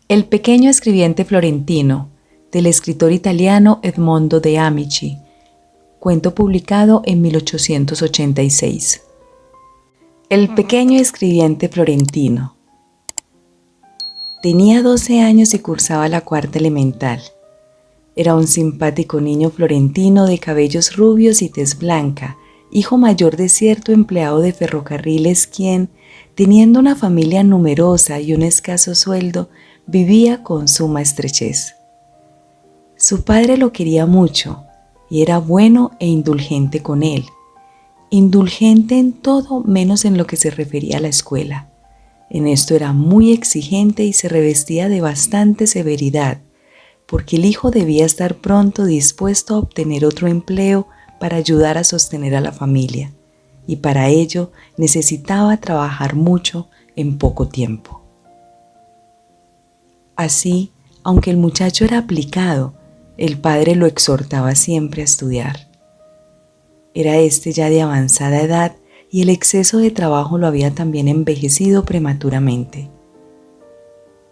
El pequeño escribiente florentino, del escritor italiano Edmondo de Amici, cuento publicado en 1886. El pequeño escribiente florentino. Tenía 12 años y cursaba la cuarta elemental. Era un simpático niño florentino de cabellos rubios y tez blanca, hijo mayor de cierto empleado de ferrocarriles quien, teniendo una familia numerosa y un escaso sueldo, vivía con suma estrechez. Su padre lo quería mucho y era bueno e indulgente con él, indulgente en todo menos en lo que se refería a la escuela. En esto era muy exigente y se revestía de bastante severidad, porque el hijo debía estar pronto dispuesto a obtener otro empleo para ayudar a sostener a la familia, y para ello necesitaba trabajar mucho en poco tiempo. Así, aunque el muchacho era aplicado, el padre lo exhortaba siempre a estudiar. Era este ya de avanzada edad y el exceso de trabajo lo había también envejecido prematuramente.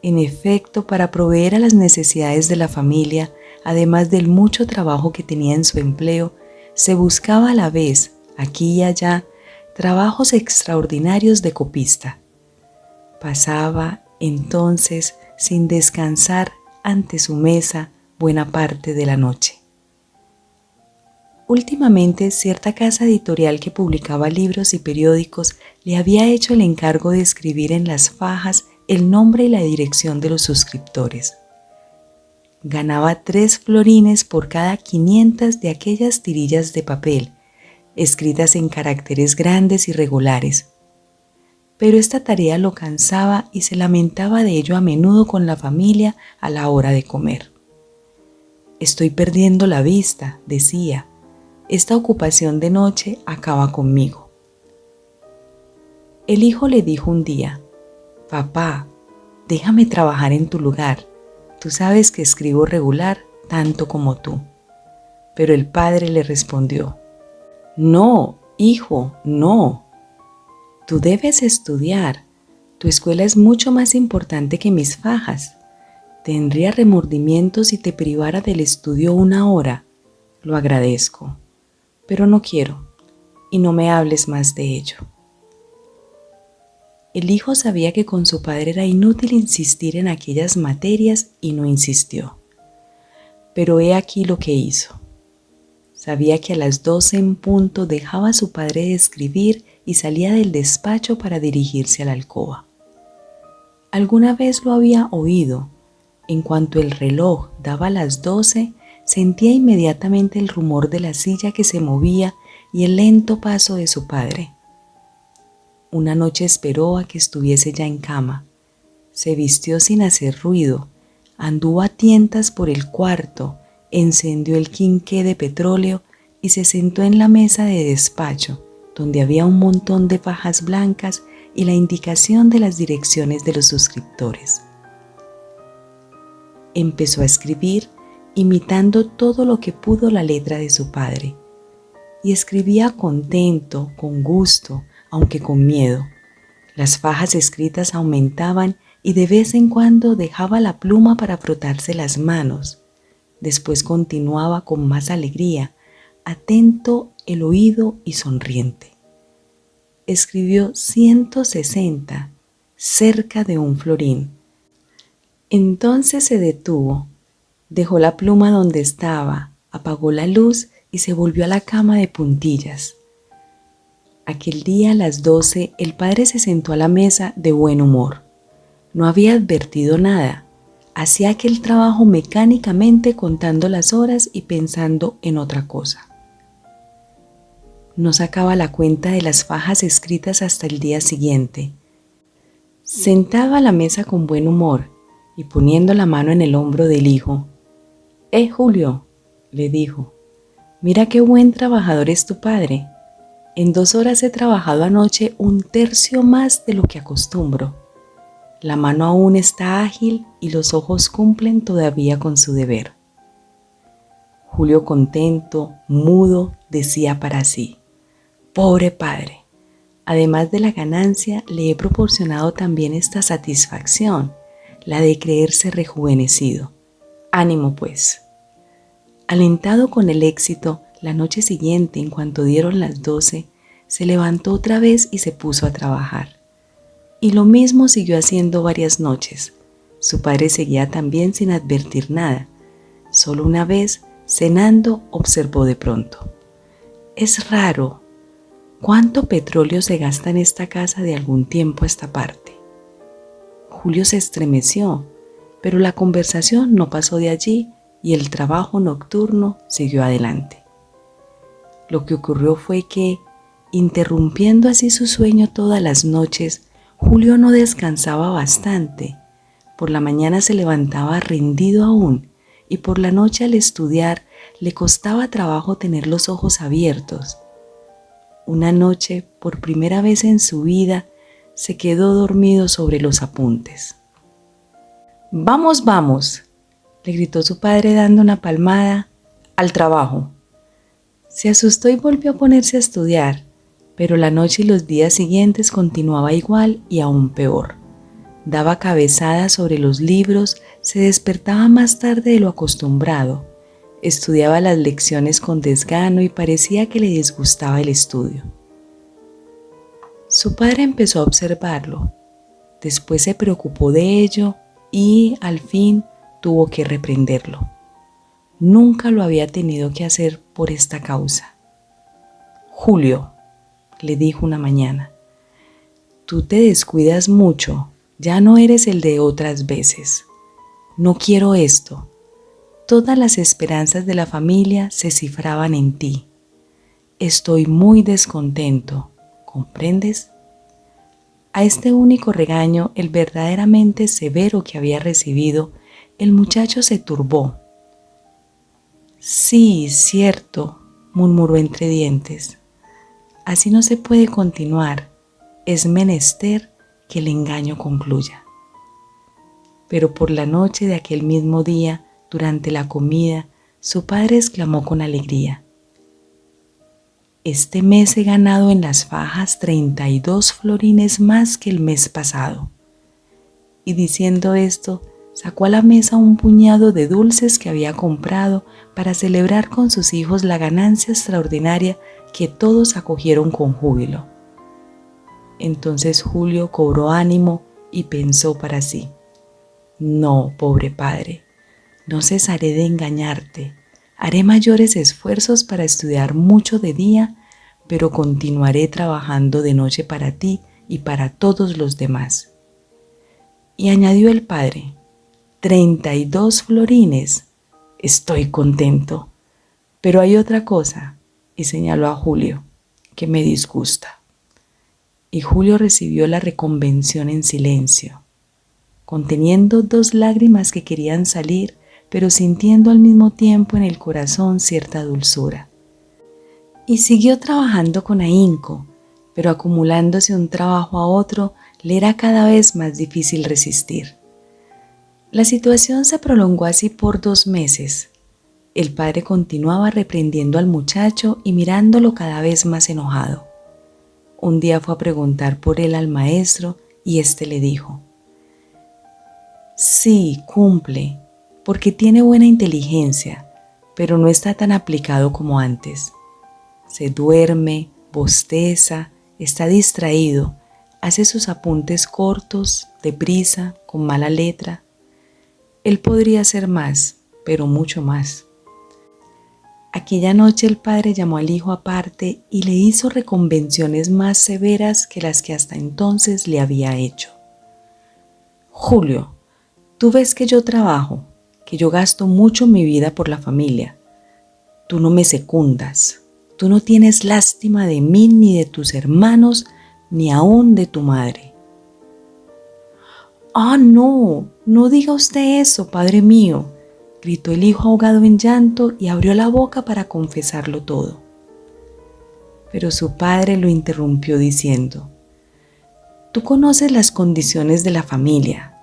En efecto, para proveer a las necesidades de la familia, además del mucho trabajo que tenía en su empleo, se buscaba a la vez, aquí y allá, trabajos extraordinarios de copista. Pasaba, entonces, sin descansar ante su mesa buena parte de la noche. Últimamente, cierta casa editorial que publicaba libros y periódicos le había hecho el encargo de escribir en las fajas el nombre y la dirección de los suscriptores. Ganaba 3 florines por cada 500 de aquellas tirillas de papel, escritas en caracteres grandes y regulares. Pero esta tarea lo cansaba y se lamentaba de ello a menudo con la familia a la hora de comer. «Estoy perdiendo la vista», decía. «Esta ocupación de noche acaba conmigo». El hijo le dijo un día: «Papá, déjame trabajar en tu lugar. Tú sabes que escribo regular tanto como tú». Pero el padre le respondió: «No, hijo, no. Tú debes estudiar. Tu escuela es mucho más importante que mis fajas. Tendría remordimiento si te privara del estudio una hora. Lo agradezco, pero no quiero, y no me hables más de ello». El hijo sabía que con su padre era inútil insistir en aquellas materias y no insistió. Pero he aquí lo que hizo. Sabía que a las 12 en punto dejaba a su padre de escribir y salía del despacho para dirigirse a la alcoba. Alguna vez lo había oído. En cuanto el reloj daba las 12, sentía inmediatamente el rumor de la silla que se movía y el lento paso de su padre. Una noche esperó a que estuviese ya en cama. Se vistió sin hacer ruido, anduvo a tientas por el cuarto, encendió el quinqué de petróleo y se sentó en la mesa de despacho, donde había un montón de fajas blancas y la indicación de las direcciones de los suscriptores. Empezó a escribir, imitando todo lo que pudo la letra de su padre, y escribía contento, con gusto, aunque con miedo. Las fajas escritas aumentaban y de vez en cuando dejaba la pluma para frotarse las manos. Después continuaba con más alegría, atento el oído y sonriente. Escribió 160, cerca de 1 florín. Entonces se detuvo, dejó la pluma donde estaba, apagó la luz y se volvió a la cama de puntillas. Aquel día a las 12 el padre se sentó a la mesa de buen humor. No había advertido nada. Hacía aquel trabajo mecánicamente contando las horas y pensando en otra cosa. No sacaba la cuenta de las fajas escritas hasta el día siguiente. Sentaba a la mesa con buen humor y poniendo la mano en el hombro del hijo: Julio», le dijo, «mira qué buen trabajador es tu padre. En 2 horas he trabajado anoche 1/3 más de lo que acostumbro. La mano aún está ágil y los ojos cumplen todavía con su deber». Julio, contento, mudo, decía para sí: «Pobre padre, además de la ganancia le he proporcionado también esta satisfacción, la de creerse rejuvenecido. Ánimo pues. Alentado con el éxito, la noche siguiente, en cuanto dieron las 12, se levantó otra vez y se puso a trabajar. Y lo mismo siguió haciendo varias noches. Su padre seguía también sin advertir nada. Solo una vez, cenando, observó de pronto: «Es raro. ¿Cuánto petróleo se gasta en esta casa de algún tiempo a esta parte?». Julio se estremeció, pero la conversación no pasó de allí y el trabajo nocturno siguió adelante. Lo que ocurrió fue que, interrumpiendo así su sueño todas las noches, Julio no descansaba bastante. Por la mañana se levantaba rendido aún y por la noche al estudiar le costaba trabajo tener los ojos abiertos. Una noche, por primera vez en su vida, se quedó dormido sobre los apuntes. «Vamos, vamos», le gritó su padre dando una palmada. «Al trabajo». Se asustó y volvió a ponerse a estudiar, pero la noche y los días siguientes continuaba igual y aún peor. Daba cabezadas sobre los libros, se despertaba más tarde de lo acostumbrado, estudiaba las lecciones con desgano y parecía que le disgustaba el estudio. Su padre empezó a observarlo, después se preocupó de ello y, al fin, tuvo que reprenderlo. Nunca lo había tenido que hacer por esta causa. «Julio», le dijo una mañana, «tú te descuidas mucho, ya no eres el de otras veces. No quiero esto. Todas las esperanzas de la familia se cifraban en ti. Estoy muy descontento, ¿comprendes?». A este único regaño, el verdaderamente severo que había recibido, el muchacho se turbó. «Sí, cierto», murmuró entre dientes. «Así no se puede continuar. Es menester que el engaño concluya». Pero por la noche de aquel mismo día, durante la comida, su padre exclamó con alegría: «Este mes he ganado en las fajas 32 florines más que el mes pasado». Y diciendo esto, sacó a la mesa un puñado de dulces que había comprado para celebrar con sus hijos la ganancia extraordinaria que todos acogieron con júbilo. Entonces Julio cobró ánimo y pensó para sí: «No, pobre padre, no cesaré de engañarte. Haré mayores esfuerzos para estudiar mucho de día, pero continuaré trabajando de noche para ti y para todos los demás». Y añadió el padre: «32 florines. Estoy contento. Pero hay otra cosa», y señaló a Julio, «que me disgusta». Y Julio recibió la reconvención en silencio, conteniendo 2 lágrimas que querían salir, pero sintiendo al mismo tiempo en el corazón cierta dulzura. Y siguió trabajando con ahínco, pero acumulándose un trabajo a otro, le era cada vez más difícil resistir. La situación se prolongó así por 2 meses. El padre continuaba reprendiendo al muchacho y mirándolo cada vez más enojado. Un día fue a preguntar por él al maestro y éste le dijo: «Sí, cumple, porque tiene buena inteligencia, pero no está tan aplicado como antes. Se duerme, bosteza, está distraído, hace sus apuntes cortos, deprisa, con mala letra. Él podría hacer más, pero mucho más». Aquella noche el padre llamó al hijo aparte y le hizo reconvenciones más severas que las que hasta entonces le había hecho. «Julio, tú ves que yo trabajo, que yo gasto mucho mi vida por la familia. Tú no me secundas, tú no tienes lástima de mí ni de tus hermanos, ni aún de tu madre». «Ah, no, no diga usted eso, padre mío», gritó el hijo ahogado en llanto y abrió la boca para confesarlo todo. Pero su padre lo interrumpió diciendo: «Tú conoces las condiciones de la familia.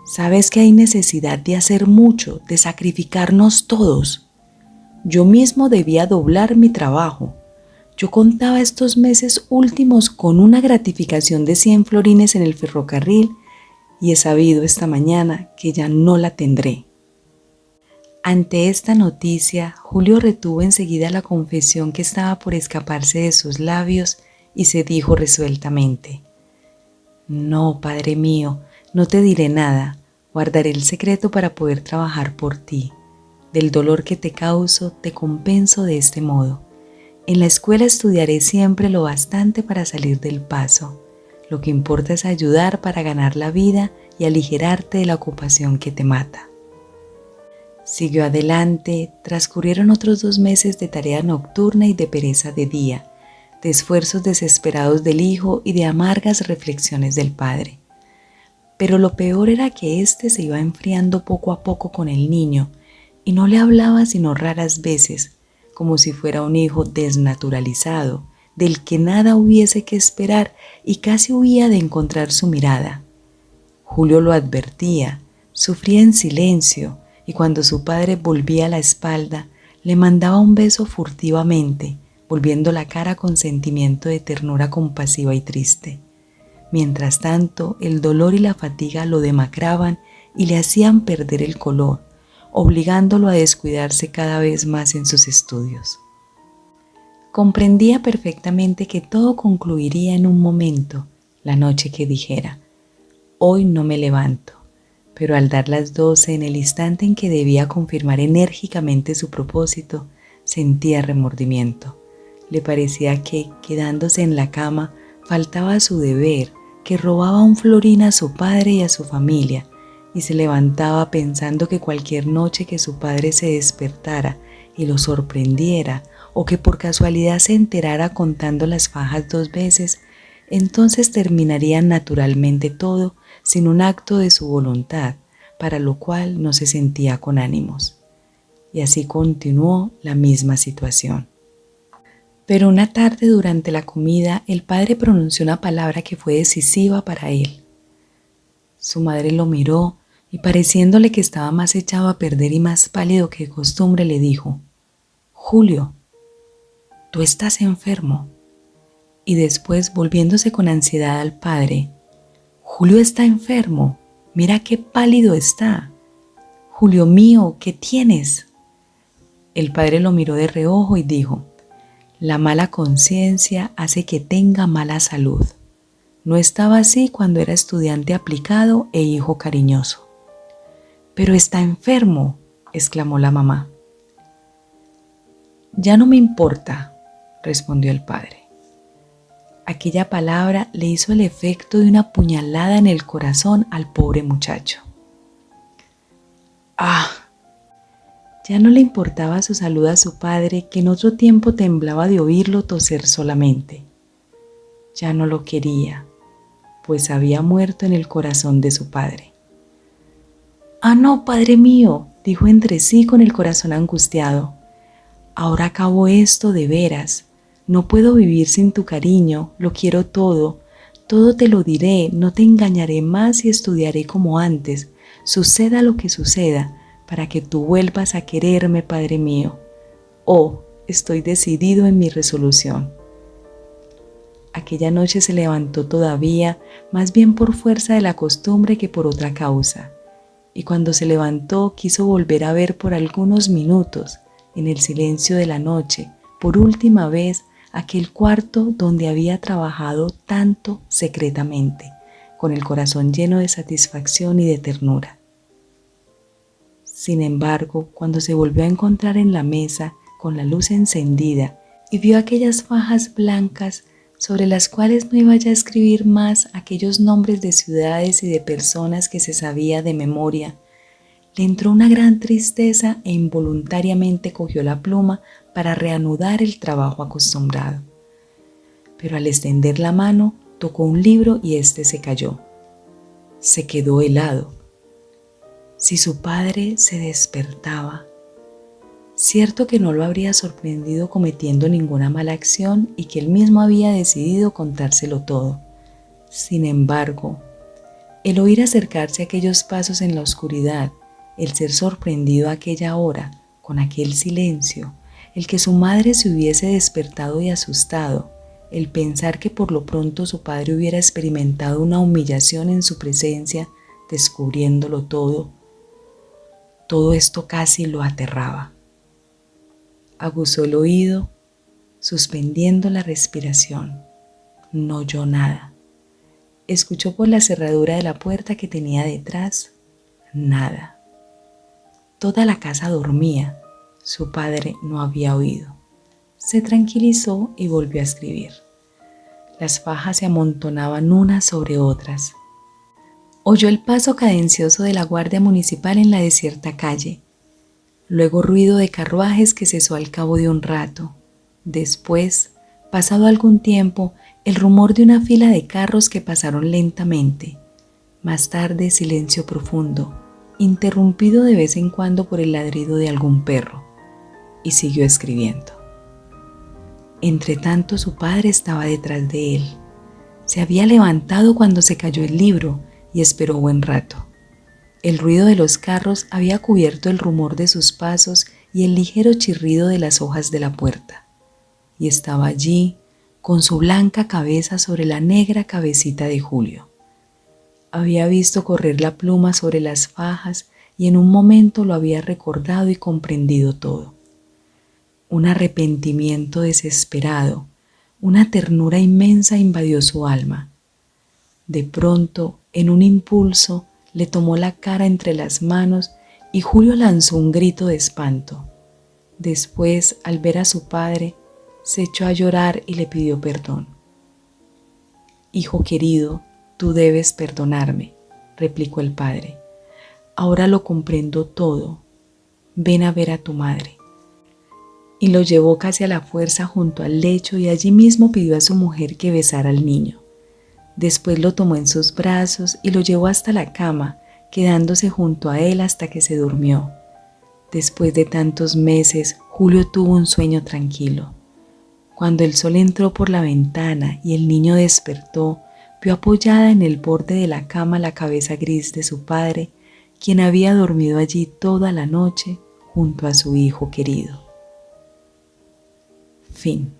Sabes que hay necesidad de hacer mucho, de sacrificarnos todos. Yo mismo debía doblar mi trabajo. Yo contaba estos meses últimos con una gratificación de 100 florines en el ferrocarril y he sabido esta mañana que ya no la tendré. Ante esta noticia, Julio retuvo enseguida la confesión que estaba por escaparse de sus labios y se dijo resueltamente: No, padre mío, no te diré nada, guardaré el secreto para poder trabajar por ti. Del dolor que te causo, te compenso de este modo. En la escuela estudiaré siempre lo bastante para salir del paso. Lo que importa es ayudar para ganar la vida y aligerarte de la ocupación que te mata. Siguió adelante, transcurrieron otros 2 meses de tarea nocturna y de pereza de día, de esfuerzos desesperados del hijo y de amargas reflexiones del padre. Pero lo peor era que éste se iba enfriando poco a poco con el niño y no le hablaba sino raras veces, como si fuera un hijo desnaturalizado, del que nada hubiese que esperar y casi huía de encontrar su mirada. Julio lo advertía, sufría en silencio, y cuando su padre volvía la espalda, le mandaba un beso furtivamente, volviendo la cara con sentimiento de ternura compasiva y triste. Mientras tanto, el dolor y la fatiga lo demacraban y le hacían perder el color, obligándolo a descuidarse cada vez más en sus estudios. Comprendía perfectamente que todo concluiría en un momento, la noche que dijera: hoy no me levanto. Pero al dar las 12, en el instante en que debía confirmar enérgicamente su propósito, sentía remordimiento. Le parecía que, quedándose en la cama, faltaba a su deber, que robaba un florín a su padre y a su familia, y se levantaba pensando que cualquier noche que su padre se despertara y lo sorprendiera, o que por casualidad se enterara contando las fajas 2 veces, entonces terminaría naturalmente todo sin un acto de su voluntad, para lo cual no se sentía con ánimos. Y así continuó la misma situación. Pero una tarde durante la comida, el padre pronunció una palabra que fue decisiva para él. Su madre lo miró y, pareciéndole que estaba más echado a perder y más pálido que de costumbre, le dijo: Julio, tú estás enfermo. Y después, volviéndose con ansiedad al padre: Julio está enfermo, mira qué pálido está. Julio mío, ¿qué tienes? El padre lo miró de reojo y dijo: la mala conciencia hace que tenga mala salud. No estaba así cuando era estudiante aplicado e hijo cariñoso. Pero está enfermo, exclamó la mamá. Ya no me importa, respondió el padre. Aquella palabra le hizo el efecto de una puñalada en el corazón al pobre muchacho. ¡Ah! Ya no le importaba su salud a su padre, que en otro tiempo temblaba de oírlo toser solamente. Ya no lo quería, pues había muerto en el corazón de su padre. «Ah, no, padre mío», dijo entre sí con el corazón angustiado. «Ahora acabó esto de veras. No puedo vivir sin tu cariño, lo quiero todo. Todo te lo diré, no te engañaré más y estudiaré como antes, suceda lo que suceda, para que tú vuelvas a quererme, padre mío. Oh, estoy decidido en mi resolución». Aquella noche se levantó todavía, más bien por fuerza de la costumbre que por otra causa, y cuando se levantó quiso volver a ver por algunos minutos, en el silencio de la noche, por última vez, aquel cuarto donde había trabajado tanto secretamente, con el corazón lleno de satisfacción y de ternura. Sin embargo, cuando se volvió a encontrar en la mesa con la luz encendida y vio aquellas fajas blancas sobre las cuales no iba ya a escribir más aquellos nombres de ciudades y de personas que se sabía de memoria, le entró una gran tristeza e involuntariamente cogió la pluma para reanudar el trabajo acostumbrado. Pero al extender la mano, tocó un libro y éste se cayó. Se quedó helado. Si su padre se despertaba, cierto que no lo habría sorprendido cometiendo ninguna mala acción y que él mismo había decidido contárselo todo. Sin embargo, el oír acercarse aquellos pasos en la oscuridad, el ser sorprendido a aquella hora, con aquel silencio, el que su madre se hubiese despertado y asustado, el pensar que por lo pronto su padre hubiera experimentado una humillación en su presencia, descubriéndolo todo. Todo esto casi lo aterraba. Aguzó el oído, suspendiendo la respiración. No oyó nada. Escuchó por la cerradura de la puerta que tenía detrás. Nada. Toda la casa dormía. Su padre no había oído. Se tranquilizó y volvió a escribir. Las fajas se amontonaban unas sobre otras. Oyó el paso cadencioso de la guardia municipal en la desierta calle. Luego ruido de carruajes que cesó al cabo de un rato. Después, pasado algún tiempo, el rumor de una fila de carros que pasaron lentamente. Más tarde, silencio profundo, interrumpido de vez en cuando por el ladrido de algún perro. Y siguió escribiendo. Entretanto, su padre estaba detrás de él. Se había levantado cuando se cayó el libro y esperó buen rato. El ruido de los carros había cubierto el rumor de sus pasos y el ligero chirrido de las hojas de la puerta. Y estaba allí, con su blanca cabeza sobre la negra cabecita de Julio. Había visto correr la pluma sobre las fajas y en un momento lo había recordado y comprendido todo. Un arrepentimiento desesperado, una ternura inmensa invadió su alma. De pronto, en un impulso, le tomó la cara entre las manos y Julio lanzó un grito de espanto. Después, al ver a su padre, se echó a llorar y le pidió perdón. «Hijo querido, tú debes perdonarme», replicó el padre. «Ahora lo comprendo todo. Ven a ver a tu madre». Y lo llevó casi a la fuerza junto al lecho y allí mismo pidió a su mujer que besara al niño. Después lo tomó en sus brazos y lo llevó hasta la cama, quedándose junto a él hasta que se durmió. Después de tantos meses, Julio tuvo un sueño tranquilo. Cuando el sol entró por la ventana y el niño despertó, vio apoyada en el borde de la cama la cabeza gris de su padre, quien había dormido allí toda la noche junto a su hijo querido. Fin.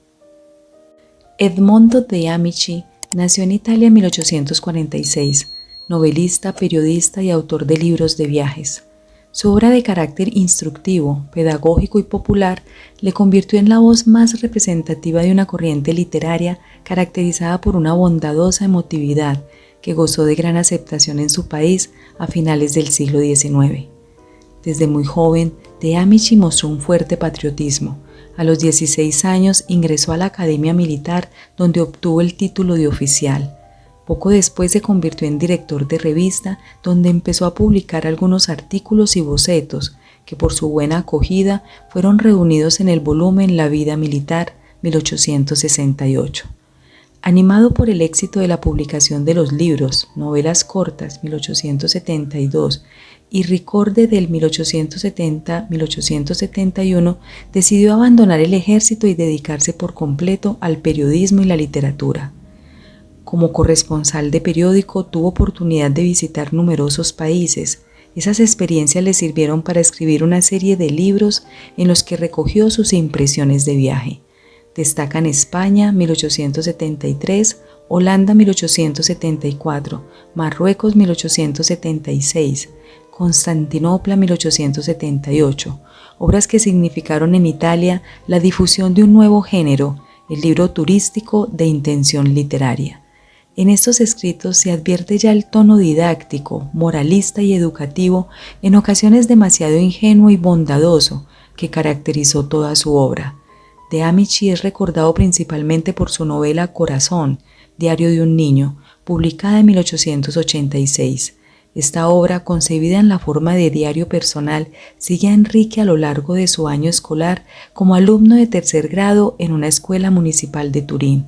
Edmondo de Amici nació en Italia en 1846, novelista, periodista y autor de libros de viajes. Su obra de carácter instructivo, pedagógico y popular le convirtió en la voz más representativa de una corriente literaria caracterizada por una bondadosa emotividad que gozó de gran aceptación en su país a finales del siglo XIX. Desde muy joven, de Amici mostró un fuerte patriotismo. A los 16 años ingresó a la Academia Militar, donde obtuvo el título de oficial. Poco después se convirtió en director de revista, donde empezó a publicar algunos artículos y bocetos que por su buena acogida fueron reunidos en el volumen La vida militar, 1868. Animado por el éxito de la publicación de los libros Novelas cortas, 1872, y Ricorde del 1870-1871, decidió abandonar el ejército y dedicarse por completo al periodismo y la literatura. Como corresponsal de periódico tuvo oportunidad de visitar numerosos países. Esas experiencias le sirvieron para escribir una serie de libros en los que recogió sus impresiones de viaje. Destacan España, 1873, Holanda, 1874, Marruecos, 1876, Constantinopla, 1878, obras que significaron en Italia la difusión de un nuevo género, el libro turístico de intención literaria. En estos escritos se advierte ya el tono didáctico, moralista y educativo, en ocasiones demasiado ingenuo y bondadoso, que caracterizó toda su obra. De Amici es recordado principalmente por su novela Corazón, Diario de un niño, publicada en 1886. Esta obra, concebida en la forma de diario personal, sigue a Enrique a lo largo de su año escolar como alumno de tercer grado en una escuela municipal de Turín.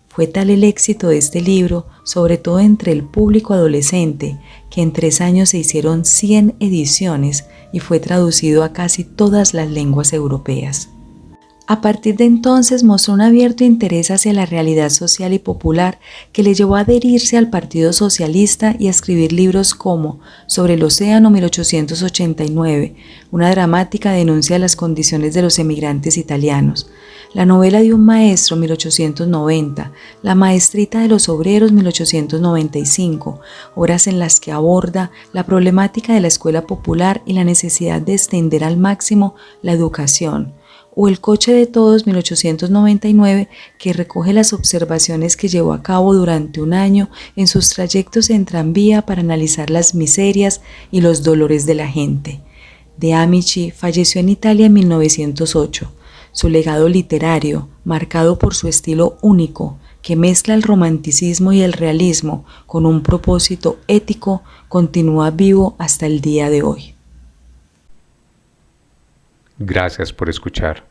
Fue tal el éxito de este libro, sobre todo entre el público adolescente, que en 3 años se hicieron 100 ediciones y fue traducido a casi todas las lenguas europeas. A partir de entonces mostró un abierto interés hacia la realidad social y popular que le llevó a adherirse al Partido Socialista y a escribir libros como Sobre el Océano 1889, una dramática denuncia de las condiciones de los emigrantes italianos, La novela de un maestro 1890, La maestrita de los obreros 1895, obras en las que aborda la problemática de la escuela popular y la necesidad de extender al máximo la educación, o El coche de todos 1899, que recoge las observaciones que llevó a cabo durante un año en sus trayectos en tranvía para analizar las miserias y los dolores de la gente. De Amici falleció en Italia en 1908. Su legado literario, marcado por su estilo único, que mezcla el romanticismo y el realismo con un propósito ético, continúa vivo hasta el día de hoy. Gracias por escuchar.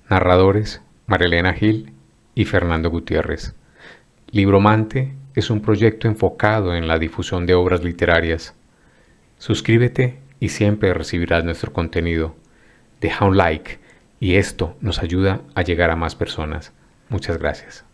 Narradores: Marilena Gil y Fernando Gutiérrez. Libromante es un proyecto enfocado en la difusión de obras literarias. Suscríbete y siempre recibirás nuestro contenido. Deja un like y esto nos ayuda a llegar a más personas. Muchas gracias.